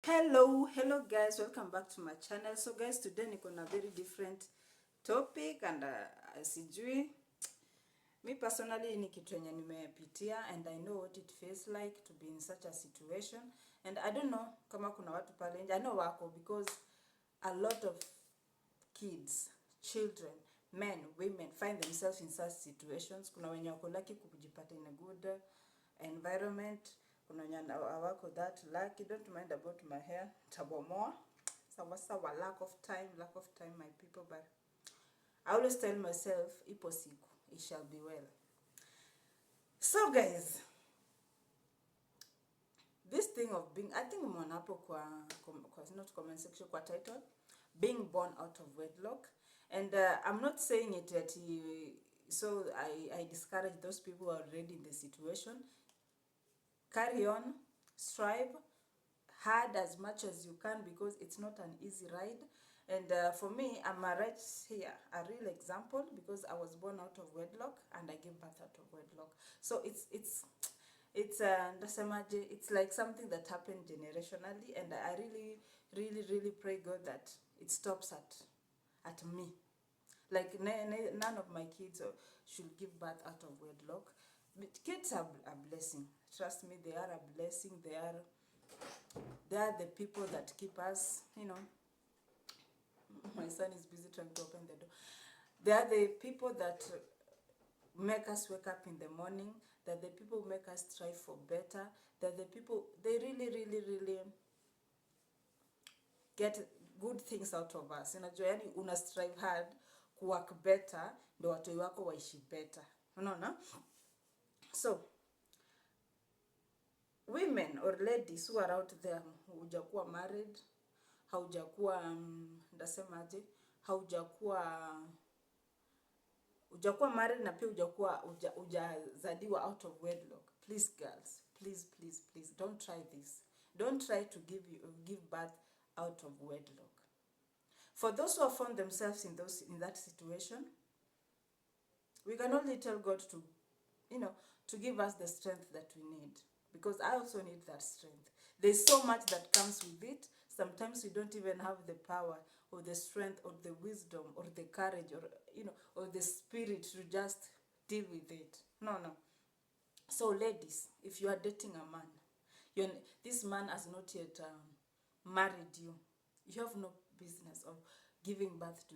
Hello guys, welcome back to my channel. So guys, today niko na very different topic and sijui me personally ni kitu yenye nimepitia and I know what it feels like to be in such a situation, and I don't know kama kuna watu pale nje. I know wako, because a lot of kids, children, men, women find themselves in such situations. Kuna wenye wako lucky kujipata in a good environment, kuna wenye hawako that lucky. Don't mind about my hair, tabomoa sawa, lack of time my people, but I always tell myself ipo siku it shall be well. So guys, this thing of being, I think umeona hapo kwa not comment section, kwa title, being born out of wedlock, and I'm not saying it that so I discourage those people who are already in the situation. Carry on, strive hard as much as you can, because it's not an easy ride. And for me, I'm right here, a real example, because I was born out of wedlock and I gave birth out of wedlock. So it's it's like something that happened generationally, and I really pray God that it stops at me. Like none of my kids should give birth out of wedlock. Kids are a blessing. Trust me, they are a blessing. They are the people that keep us, My son is busy trying to open the door. They are the people that make us wake up in the morning. They're the people who make us strive for better. They're the people, they really get good things out of us. Unajua, yani una strive hard kuwork better ndo watoi wako waishi better. Unaona? So, women or ladies who are out there, hujakuwa married, haujakuwa ndasemaje, hujakuwa married na pia hujazaliwa out of wedlock. Please girls, please don't try this. Don't try to give birth out of wedlock. For those who have found themselves in that situation, we can only tell God to give us the strength that we need, because I also need that strength. There's so much that comes with it. Sometimes we don't even have the power or the strength or the wisdom or the courage or the spirit to just deal with it. No. So ladies, if you are dating a man, this man has not yet married you, you have no business of giving birth to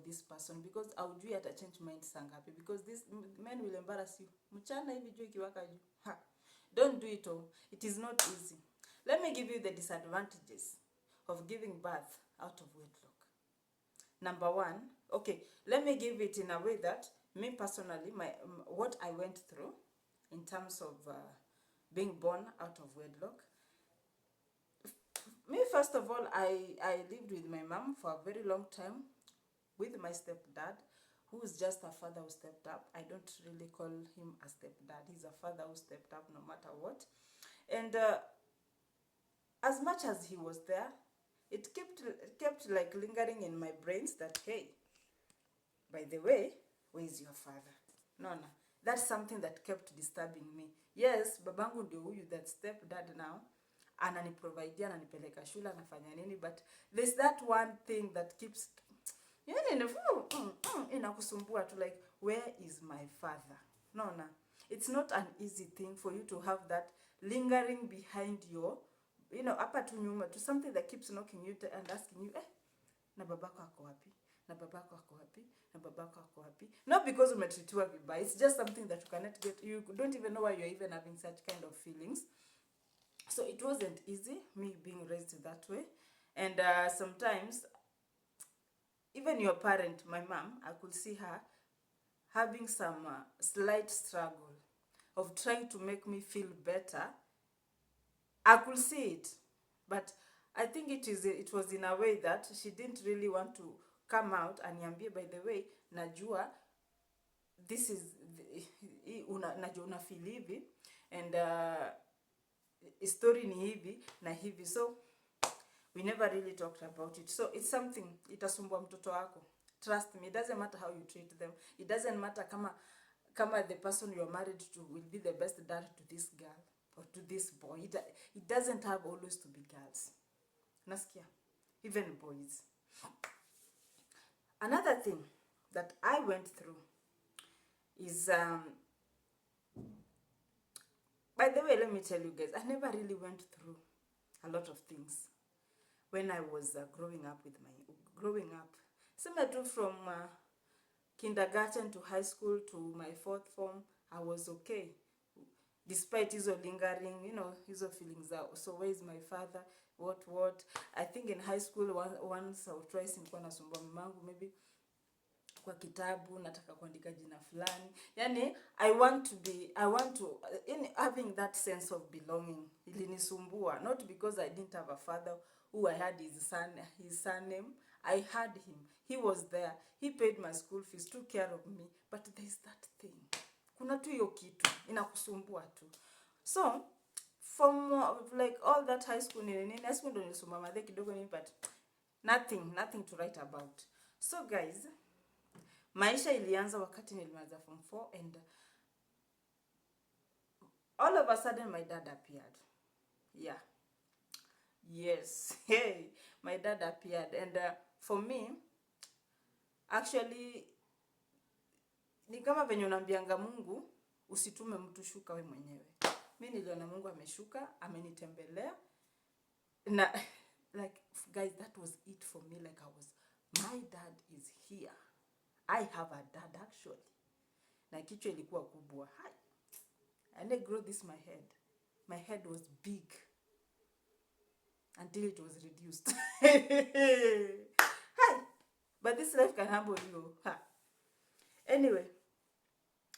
this person, because aujui ata change mind sangapi, because this men will embarrass you. Mchana hivi juu ikiwaka juu. Don't do it all. It is not easy. Let me give you the disadvantages of giving birth out of wedlock. Number one, okay, let me give it in a way that me personally, what I went through in terms of being born out of wedlock. Me, first of all, I lived with my mom for a very long time, with my stepdad, who is just a father who stepped up. I don't really call him a stepdad. He's a father who stepped up no matter what. And as much as he was there, it kept like lingering in my brains that, hey, by the way, where is your father? No. That's something that kept disturbing me. Yes, babangu ndio huyu, that stepdad now, ananiprovidea, ananipeleka shule, anafanya nini, but there's that one thing that keeps inakusumbua to, like, where is my father? No. It's not an easy thing for you to have that lingering behind your, hapa tu nyuma, to something that keeps knocking you and asking you, na babako ako wapi? Na babako ako wapi? Na babako ako wapi? Not because umetritiwa vibaya, it's just something that you cannot get, you don't even know why you're even having such kind of feelings. So it wasn't easy, me being raised that way. And sometimes, even your parent, my mom, I could see her having some slight struggle of trying to make me feel better. I could see it, but I think it was in a way that she didn't really want to come out and niambie, by the way, najua this is najua una feel hivi, and story ni hivi na hivi. So we never really talked about it. So it's something, itasumbua mtoto wako. Trust me, it doesn't matter how you treat them. It doesn't matter kama the person you're married to will be the best dad to this girl or to this boy. It doesn't have always to be girls. Nasikia, even boys. Another thing that I went through is, by the way, let me tell you guys, I never really went through a lot of things when I was growing up. Similar to from kindergarten to high school to my fourth form, I was okay. Despite hizo lingering, hizo feelings out. So where is my father? What? I think in high school once or twice nilikuwa nasumbua mamangu, maybe kwa kitabu nataka kuandika jina fulani. Yani I want to in having that sense of belonging ilinisumbua, not because I didn't have a father who I had his surname. I had him. He was there. He paid my school fees, took care of me, but there's that thing. Kuna tu hiyo kitu inakusumbua tu. So from like all that high school high school ndo nilisoma madhe kidogo nini, but nothing to write about. So guys, maisha ilianza wakati nilimaliza form 4, and all of a sudden my dad appeared. Yeah. Yes. Hey, my dad appeared, and for me actually ni kama venye unaambianga Mungu usitume mtu, shuka we mwenyewe. Mimi niliona Mungu ameshuka, amenitembelea, na like guys, that was it for me. Like my dad is here. I have a dad actually. Na kichwa ilikuwa kubwa. And I grow this my head. My head was big until it was reduced. Hi. But this life can humble you. Anyway,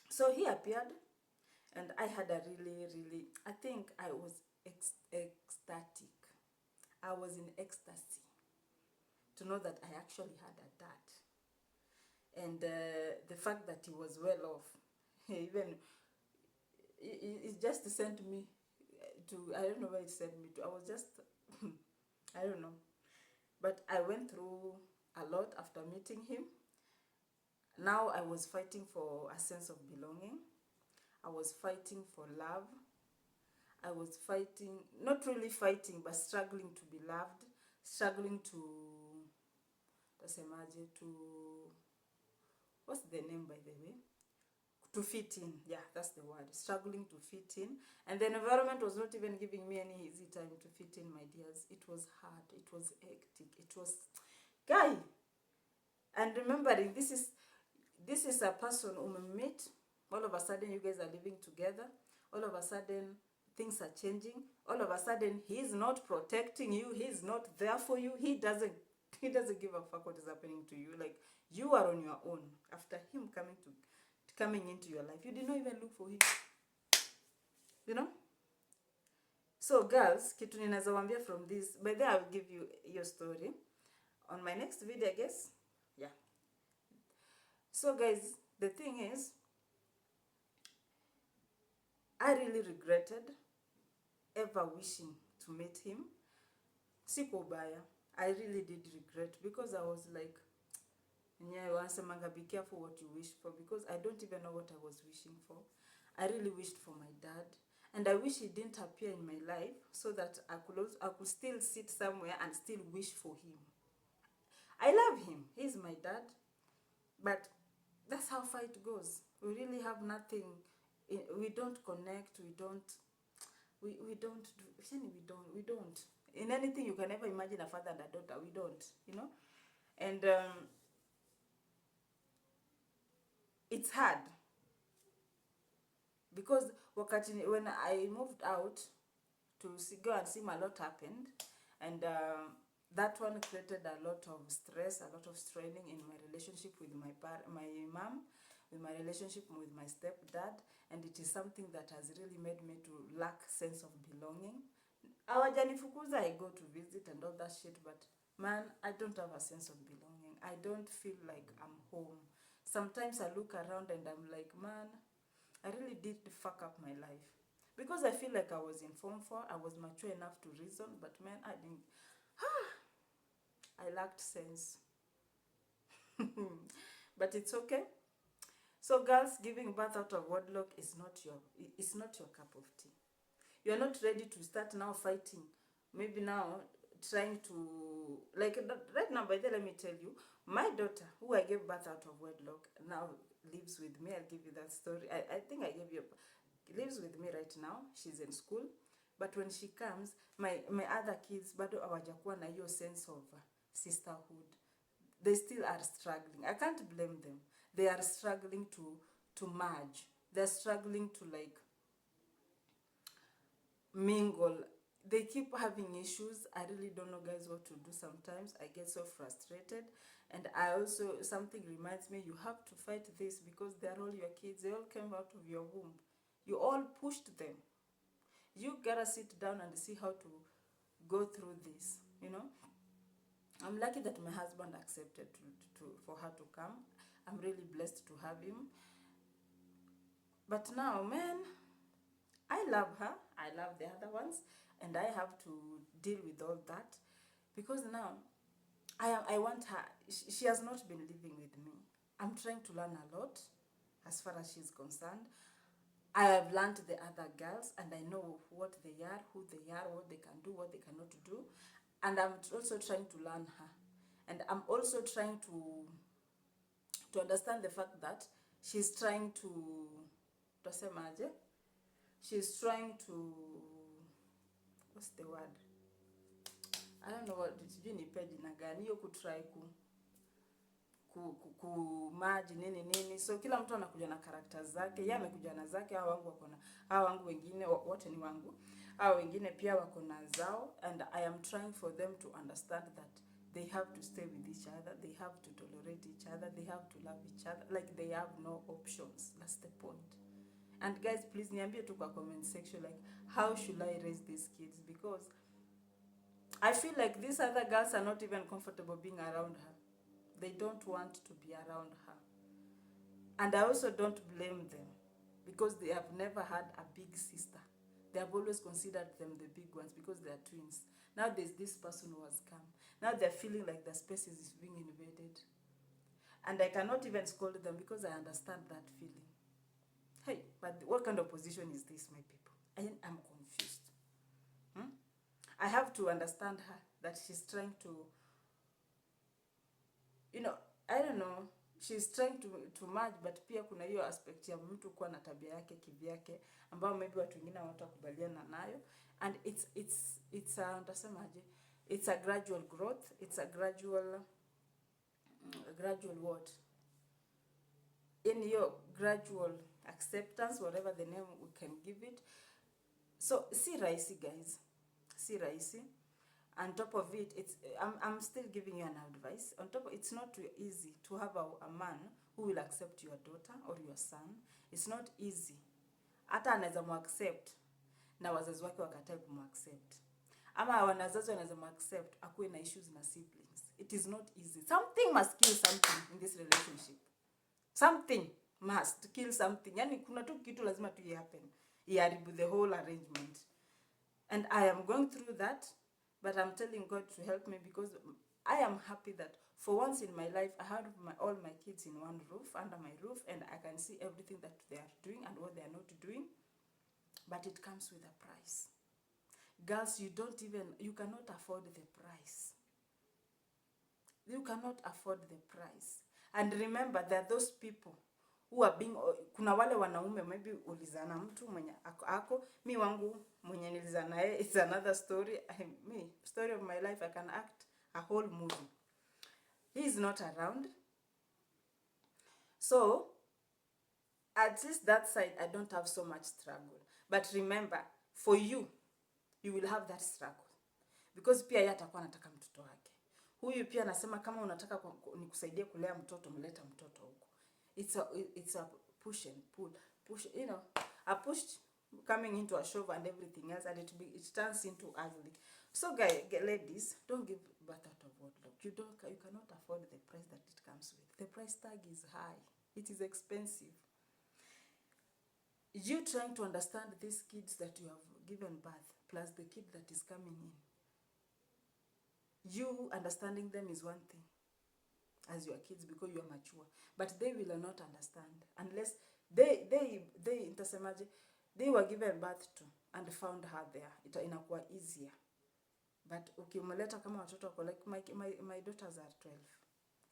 so he appeared, and I had a really, I think I was ecstatic. I was in ecstasy to know that I actually had a dad. And the fact that he was well off, even it just sent me to, I don't know where it sent me to. I was just, I don't know. But I went through a lot after meeting him. Now I was fighting for a sense of belonging. I was fighting for love. I was fighting, not really fighting, but struggling to be loved. Struggling to, what's the name by the way? To fit in. Yeah, that's the word. Struggling to fit in. And the environment was not even giving me any easy time to fit in, my dears. It was hard. It was hectic. It was, guy. And remembering, this is a person whom we meet. All of a sudden, you guys are living together. All of a sudden, things are changing. All of a sudden, he's not protecting you. He's not there for you. He doesn't give a fuck what is happening to you. Like, you are on your own. After him coming into your life, you did not even look for him. So girls, kitu ninaweza waambia from this, by the way, I'll give you your story on my next video, I guess. Yeah. So guys, the thing is, I really regretted ever wishing to meet him. Siko baya. I really did regret, because I was like, be careful what you wish for, because I don't even know what I was wishing for. I really wished for my dad, and I wish he didn't appear in my life, so that I could still sit somewhere and still wish for him. I love him. He's my dad, but that's how fight goes. We really have nothing. We don't connect. We don't. In anything you can ever imagine, a father and a daughter, we don't. And it's hard, because when I moved out to go and see, a lot happened, and that one created a lot of stress, a lot of straining in my relationship with my mom, with my relationship with my stepdad, and it is something that has really made me to lack sense of belonging. Hawajanifukuza, I go to visit and all that shit, but man, I don't have a sense of belonging. I don't feel like I'm home. Sometimes I look around and I'm like, man, I really did fuck up my life. Because I feel like I was in Form 4, I was mature enough to reason, but man, I didn't. I lacked sense. But it's okay. So girls, giving birth out of wedlock is not your cup of tea. You're not ready to start now fighting. Maybe now trying to, like, right now, by the way, let me tell you, my daughter, who I gave birth out of wedlock, now lives with me. I'll give you that story. I think I gave you, lives with me right now. She's in school. But when she comes, my other kids, bado hawajakuwa na hiyo sense of sisterhood. They still are struggling. I can't blame them. They are struggling to merge. They're struggling to, like, mingle. They keep having issues. I really don't know, guys, what to do sometimes. I get so frustrated. And I also, something reminds me, you have to fight this because they're all your kids. They all came out of your womb. You all pushed them. You gotta sit down and see how to go through this, you know. I'm lucky that my husband accepted for her to come. I'm really blessed to have him. But now, man, I love her. I love the other ones. And I have to deal with all that. Because now, I want her. She has not been living with me. I'm trying to learn a lot as far as she's concerned. I have learned the other girls and I know what they are, who they are, what they can do, what they cannot do. And I'm also trying to learn her. And I'm also trying to understand the fact that she's trying to, she's trying to, what's the word? I don't know what, sijui nipe jina gani, hiyo kutry kumaji nini. So kila mtu anakuja na characters zake. Yeye amekuja na zake, hao wangu wako na, hao wangu wengine wote ni wangu. Hao wengine pia wako na zao, and I am trying for them to understand that they have to stay with each other, they have to tolerate each other, they have to love each other, like they have no options. That's the point. And guys, please niambie tu kwa comment section, like, how should I raise these kids? Because I feel like these other girls are not even comfortable being around her. They don't want to be around her. And I also don't blame them because they have never had a big sister. They have always considered them the big ones because they are twins. Now there's this person who has come. Now they're feeling like the space is being invaded. And I cannot even scold them because I understand that feeling. Hey, but what kind of position is this, my people? I'm confused. I have to understand her, that she's trying to, you know, I don't know, she's trying to merge, but pia kuna hiyo aspect ya mtu kuwa na tabia yake kivyake ambao maybe watu wengine hawatakubaliana nayo. And it's ndasemaje, it's a gradual growth, it's a gradual what, in your gradual acceptance, whatever the name we can give it. So si rahisi, guys, si rahisi. On top of it, I'm still giving you an advice. On top of, it's not too easy to have a man who will accept your daughter or your son. It's not easy. Hata anaweza muaccept na wazazi wake wakatae kumuaccept. Ama wazazi wanaweza muaccept akuwe na issues na siblings. It is not easy. Something must kill something in this relationship. Something must kill something. Yani kuna tu kitu lazima tu happen. Iharibu the whole arrangement. And I am going through that. But I'm telling God to help me because I am happy that for once in my life, I have all my kids in one roof, under my roof, and I can see everything that they are doing and what they are not doing. But it comes with a price. Girls, you cannot afford the price. You cannot afford the price. And remember, there are those people who are being, kuna wale wanaume, maybe ulizana mtu mwenye ako, mi wangu mwenye nilizana it's another story. Story of my life, I can act a whole movie. He is not around. So, at least that side, I don't have so much struggle. But remember, for you will have that struggle. Because pia yeye atakuwa anataka mtoto wake. Huyu pia anasema kama unataka nikusaidie kulea mtoto, mleta mtoto huko. It's a push and pull. You know, a push coming into a shove and everything else, and it turns into ugly. So ladies, don't give birth out of wedlock. You cannot afford the price that it comes with. The price tag is high. It is expensive. You trying to understand these kids that you have given birth, plus the kid that is coming in. You understanding them is one thing as your kids because you are mature, but they will not understand unless they were given birth to and found her there. Inakuwa easier. But ukimleta kama watoto wako like my daughters are 12.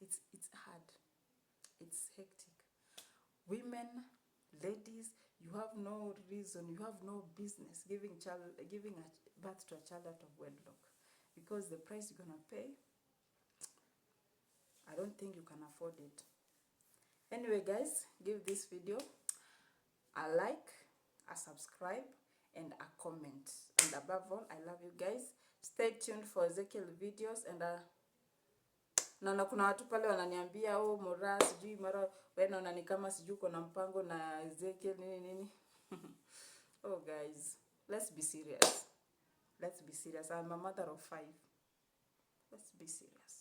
It's hard. It's hectic. Women, ladies, you have no reason, you have no business giving a birth to a child out of wedlock, because the price you're gonna pay, I don't think you can afford it. Anyway, guys, give this video a like, a subscribe, and a comment. And above all, I love you guys. Stay tuned for Ezekiel videos. And naona kuna watu pale wananiambia oh Mora sijui mara wewe naona ni kama sijui uko na mpango na Ezekiel nini. Oh guys, let's be serious. Let's be serious. I'm a mother of 5. Let's be serious.